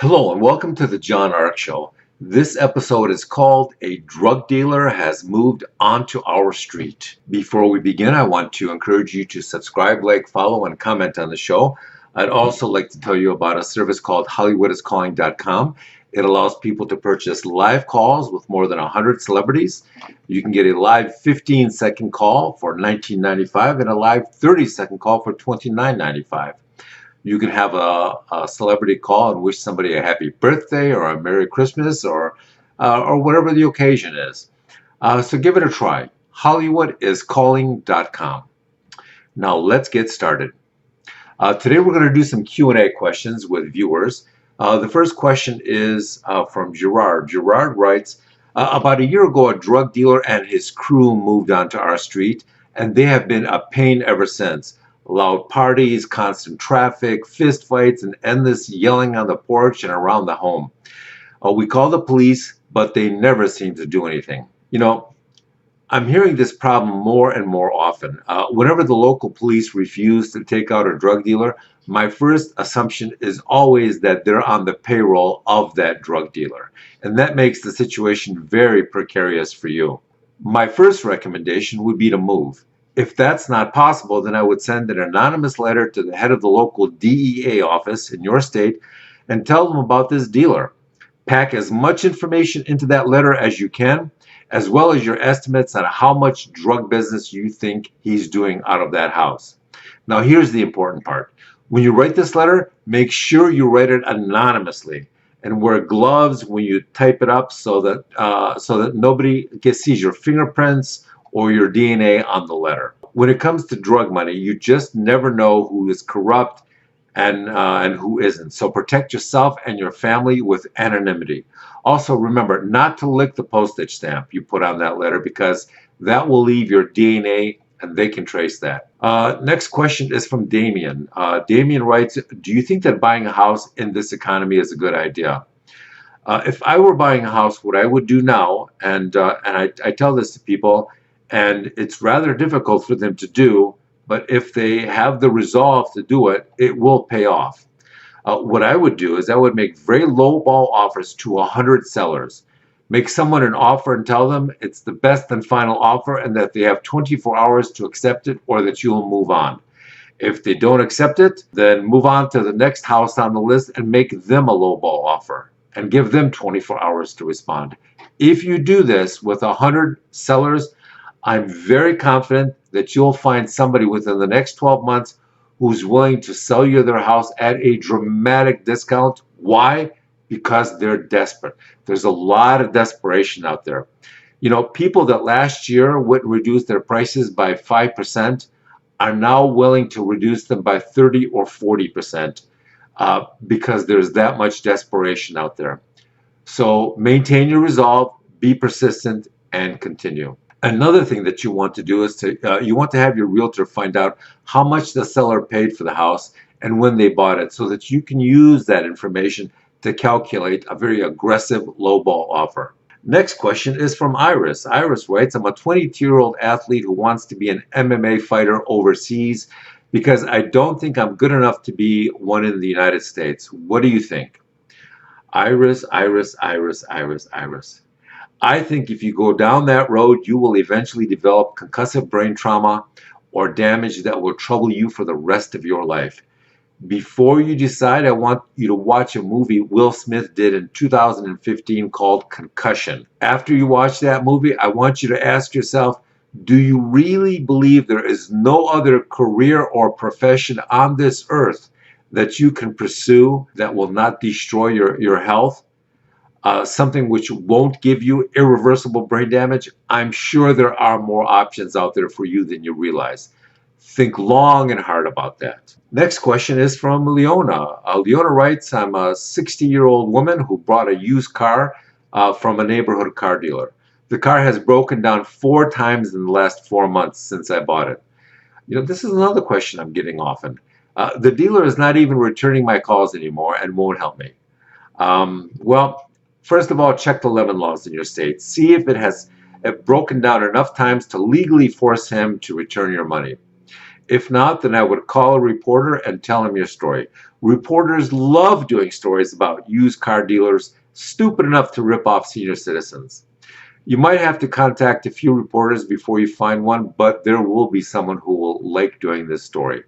Hello and welcome to the John Ark Show. This episode is called A Drug Dealer Has Moved Onto Our Street. Before we begin, I want to encourage you to subscribe, like, follow, and comment on the show. I'd also like to tell you about a service called HollywoodIsCalling.com. It allows people to purchase live calls with more than 100 celebrities. You can get a live 15-second call for $19.95 and a live 30-second call for $29.95. You can have a celebrity call and wish somebody a happy birthday or a Merry Christmas or whatever the occasion is. So give it a try. HollywoodIsCalling.com. Now let's get started. Today we're going to do some Q&A questions with viewers. The first question is from Gerard. Gerard writes, about a year ago, a drug dealer and his crew moved onto our street, and they have been a pain ever since. Loud parties, constant traffic, fist fights, and endless yelling on the porch and around the home. We call the police, but they never seem to do anything. I'm hearing this problem more and more often. Whenever the local police refuse to take out a drug dealer, my first assumption is always that they're on the payroll of that drug dealer. And that makes the situation very precarious for you. My first recommendation would be to move. If that's not possible, then I would send an anonymous letter to the head of the local DEA office in your state and tell them about this dealer. Pack as much information into that letter as you can, as well as your estimates on how much drug business you think he's doing out of that house. Now, here's the important part. When you write this letter, make sure you write it anonymously and wear gloves when you type it up so that nobody sees your fingerprints or your DNA on the letter. When it comes to drug money, you just never know who is corrupt and who isn't. So protect yourself and your family with anonymity. Also, remember not to lick the postage stamp you put on that letter because that will leave your DNA and they can trace that. Next question is from Damien. Damien writes, do you think that buying a house in this economy is a good idea? If I were buying a house, what I would do now, and I tell this to people, and it's rather difficult for them to do, but if they have the resolve to do it, it will pay off. What I would do is I would make very low ball offers to 100 sellers. Make someone an offer and tell them it's the best and final offer and that they have 24 hours to accept it or that you'll move on. If they don't accept it, then move on to the next house on the list and make them a low ball offer and give them 24 hours to respond. If you do this with 100 sellers, I'm very confident that you'll find somebody within the next 12 months who's willing to sell you their house at a dramatic discount. Why? Because they're desperate. There's a lot of desperation out there. People that last year wouldn't reduce their prices by 5% are now willing to reduce them by 30 or 40% because there's that much desperation out there. So maintain your resolve, be persistent, and continue. Another thing that you want to do is you want to have your realtor find out how much the seller paid for the house and when they bought it so that you can use that information to calculate a very aggressive lowball offer. Next question is from Iris. Iris writes, I'm a 22-year-old athlete who wants to be an MMA fighter overseas because I don't think I'm good enough to be one in the United States. What do you think? Iris, Iris, Iris, Iris, Iris. I think if you go down that road, you will eventually develop concussive brain trauma or damage that will trouble you for the rest of your life. Before you decide, I want you to watch a movie Will Smith did in 2015 called Concussion. After you watch that movie, I want you to ask yourself, do you really believe there is no other career or profession on this earth that you can pursue that will not destroy your health? Something which won't give you irreversible brain damage? I'm sure there are more options out there for you than you realize. Think long and hard about that. Next question is from Leona. Leona writes, I'm a 60-year-old woman who bought a used car from a neighborhood car dealer. The car has broken down 4 times in the last 4 months since I bought it. This is another question I'm getting often. The dealer is not even returning my calls anymore and won't help me. Well, first of all, check the lemon laws in your state. See if it has broken down enough times to legally force him to return your money. If not, then I would call a reporter and tell him your story. Reporters love doing stories about used car dealers stupid enough to rip off senior citizens. You might have to contact a few reporters before you find one, but there will be someone who will like doing this story.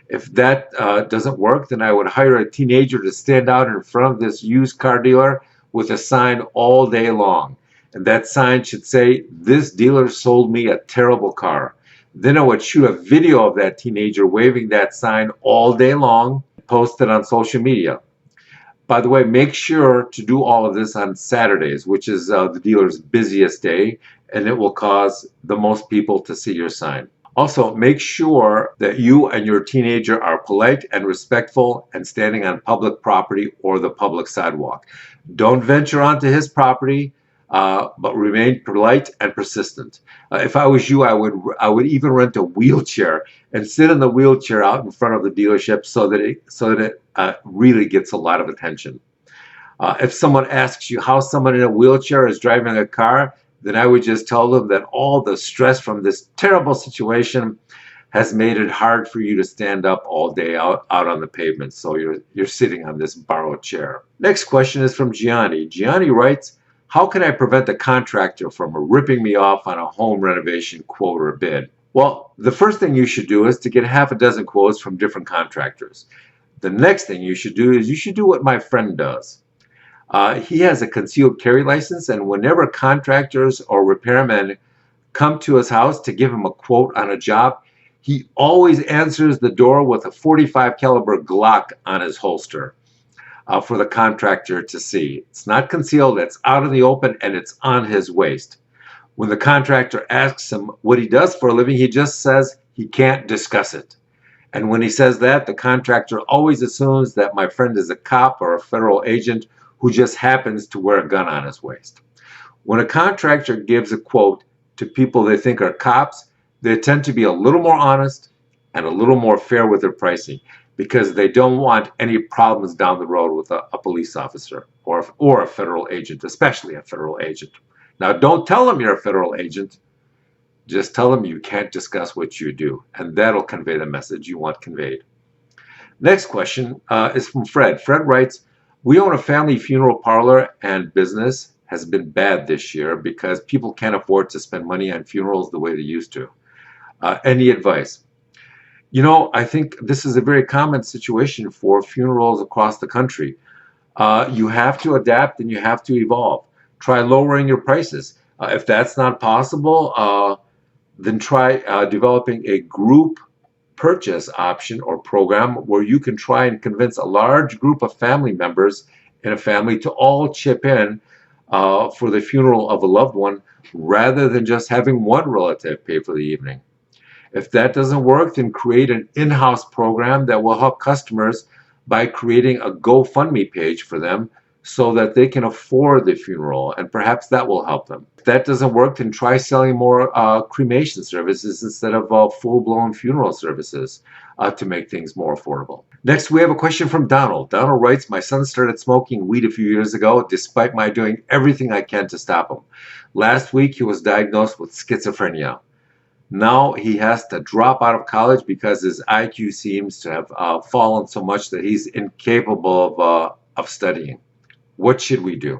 If that doesn't work, then I would hire a teenager to stand out in front of this used car dealer with a sign all day long. And that sign should say, "This dealer sold me a terrible car." Then I would shoot a video of that teenager waving that sign all day long, post it on social media. By the way, make sure to do all of this on Saturdays, which is the dealer's busiest day, and it will cause the most people to see your sign. Also, make sure that you and your teenager are polite and respectful and standing on public property or the public sidewalk. Don't venture onto his property, but remain polite and persistent. If I was you, I would even rent a wheelchair and sit in the wheelchair out in front of the dealership so that it really gets a lot of attention. If someone asks you how someone in a wheelchair is driving a car, then I would just tell them that all the stress from this terrible situation has made it hard for you to stand up all day out on the pavement. So you're sitting on this borrowed chair. Next question is from Jionni. Gianni writes, how can I prevent a contractor from ripping me off on a home renovation quote or bid? Well, the first thing you should do is to get half a dozen quotes from different contractors. The next thing you should do is you should do what my friend does. He has a concealed carry license, and whenever contractors or repairmen come to his house to give him a quote on a job, he always answers the door with a 45 caliber Glock on his holster for the contractor to see. It's not concealed, it's out in the open, and it's on his waist. When the contractor asks him what he does for a living, he just says he can't discuss it. And when he says that, the contractor always assumes that my friend is a cop or a federal agent who just happens to wear a gun on his waist. When a contractor gives a quote to people they think are cops, they tend to be a little more honest and a little more fair with their pricing because they don't want any problems down the road with a police officer or a federal agent, especially a federal agent. Now, don't tell them you're a federal agent. Just tell them you can't discuss what you do, and that'll convey the message you want conveyed. Next question is from Fred. Fred writes, we own a family funeral parlor and business has been bad this year because people can't afford to spend money on funerals the way they used to. Any advice? You know, I think this is a very common situation for funerals across the country. You have to adapt and you have to evolve. Try lowering your prices. If that's not possible, then try developing a group purchase option or program where you can try and convince a large group of family members in a family to all chip in for the funeral of a loved one rather than just having one relative pay for the evening. If that doesn't work, then create an in-house program that will help customers by creating a GoFundMe page for them so that they can afford the funeral, and perhaps that will help them. If that doesn't work, then try selling more cremation services instead of full-blown funeral services to make things more affordable. Next, we have a question from Donald. Donald writes, my son started smoking weed a few years ago, despite my doing everything I can to stop him. Last week, he was diagnosed with schizophrenia. Now he has to drop out of college because his IQ seems to have fallen so much that he's incapable of studying. What should we do?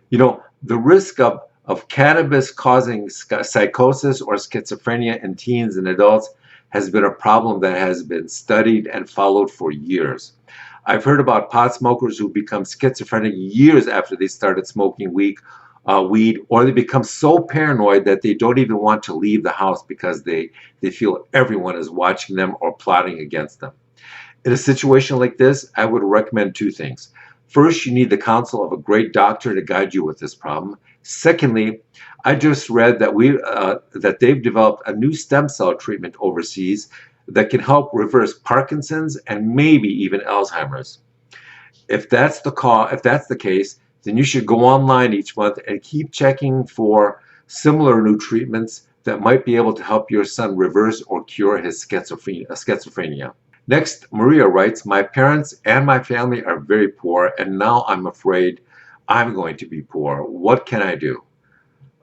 You know, the risk of cannabis causing psychosis or schizophrenia in teens and adults has been a problem that has been studied and followed for years. I've heard about pot smokers who become schizophrenic years after they started smoking weed, or they become so paranoid that they don't even want to leave the house because they feel everyone is watching them or plotting against them. In a situation like this, I would recommend two things. First, you need the counsel of a great doctor to guide you with this problem. Secondly, I just read that they've developed a new stem cell treatment overseas that can help reverse Parkinson's and maybe even Alzheimer's. If that's the case, then you should go online each month and keep checking for similar new treatments that might be able to help your son reverse or cure his schizophrenia. Next, Maria writes, my parents and my family are very poor, and now I'm afraid I'm going to be poor. What can I do?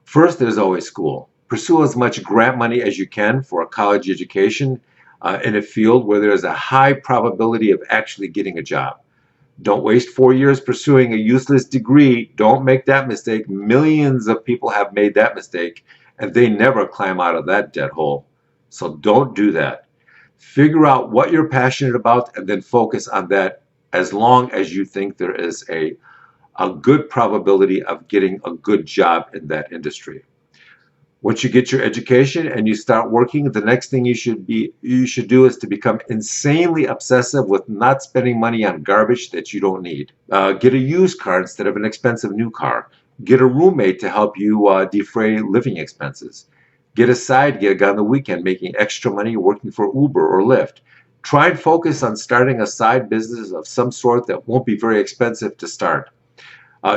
First, there's always school. Pursue as much grant money as you can for a college education. in a field where there is a high probability of actually getting a job. Don't waste 4 years pursuing a useless degree. Don't make that mistake. Millions of people have made that mistake, and they never climb out of that dead hole. So don't do that. Figure out what you're passionate about and then focus on that as long as you think there is a good probability of getting a good job in that industry. Once you get your education and you start working, the next thing you should do is to become insanely obsessive with not spending money on garbage that you don't need. Get a used car instead of an expensive new car. Get a roommate to help you defray living expenses. Get a side gig on the weekend making extra money working for Uber or Lyft. Try and focus on starting a side business of some sort that won't be very expensive to start.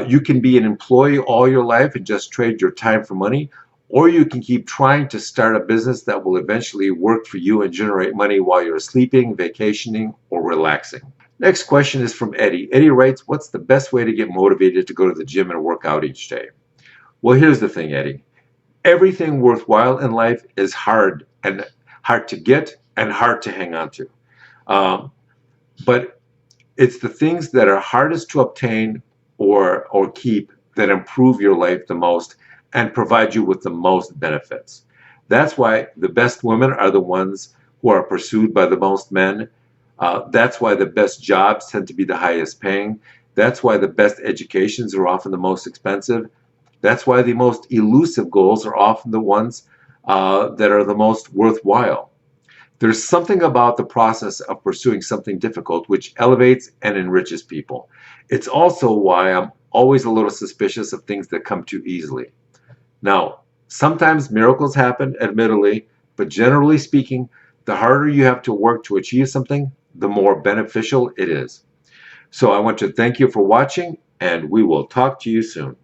You can be an employee all your life and just trade your time for money, or you can keep trying to start a business that will eventually work for you and generate money while you're sleeping, vacationing, or relaxing. Next question is from Eddie. Eddie writes, what's the best way to get motivated to go to the gym and work out each day? Well, here's the thing, Eddie. Everything worthwhile in life is hard to get and hard to hang on to. But it's the things that are hardest to obtain or keep that improve your life the most and provide you with the most benefits. That's why the best women are the ones who are pursued by the most men. That's why the best jobs tend to be the highest paying. That's why the best educations are often the most expensive. That's why the most elusive goals are often the ones that are the most worthwhile. There's something about the process of pursuing something difficult which elevates and enriches people. It's also why I'm always a little suspicious of things that come too easily. Now, sometimes miracles happen, admittedly, but generally speaking, the harder you have to work to achieve something, the more beneficial it is. So I want to thank you for watching, and we will talk to you soon.